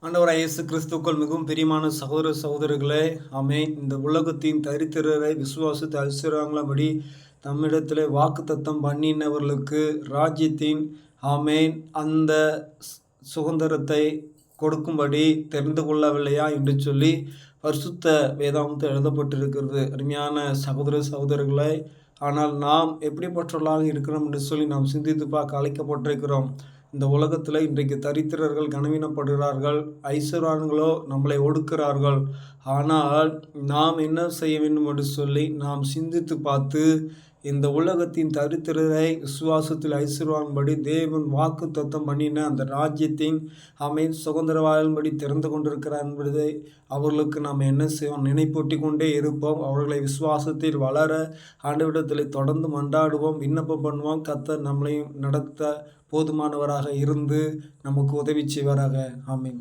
ஆண்டவராகிய இயேசு கிறிஸ்துவுக்குள் மிகவும் பிரியமான சகோதர சகோதரர்களே, ஆமென். இந்த உலகத்தின் தரித்திரரை விசுவாசித்து ஐஸ்வர்யங்களபடி தம்மிடத்திலே வாக்குத்தத்தம் பண்ணினவர்களுக்கு ராஜ்யத்தின் ஆமென் அந்த சுதந்திரத்தை கொடுக்கும்படி தெரிந்து கொள்ளவில்லையா என்று சொல்லி பரிசுத்த வேதாகமத்தில் எழுதப்பட்டிருக்கிறது. அருமையான சகோதர சகோதரர்களே, ஆனால் நாம் எப்படிப்பட்டவர்களாக இருக்கிறோம் என்று சொல்லி நாம் சிந்தித்து பார்க்க அழைக்கப்பட்டிருக்கிறோம். இந்த உலகத்தில் இன்றைக்கு தரித்திரர்கள் கனவீனப்படுகிறார்கள், ஐஸ்வர்யான்களோ நம்மளை ஒடுக்கிறார்கள். ஆனால் நாம் என்ன செய்ய வேண்டும் என்று சொல்லி நாம் சிந்தித்து பார்த்து இந்த உலகத்தின் தரித்திரரை விசுவாசத்தில் ஐஸ்வர்யான்படி தேவன் வாக்கு தத்தம் பண்ணின அந்த ராஜ்யத்தின் சுதந்திரவாழ்படி திறந்து கொண்டிருக்கிறார் என்பதை அவர்களுக்கு நாம் என்ன செய்வோம், நினைப்பூட்டி கொண்டே இருப்போம். அவர்களை விசுவாசத்தில் வளர ஆண்டவரிடத்தில் தொடர்ந்து மன்றாடுவோம், விண்ணப்பம் பண்ணுவோம். கர்த்தர் நம்மளையும் நடத்த போதுமானவராக இருந்து நமக்கு உதவி செய்வாராக. ஆமென்.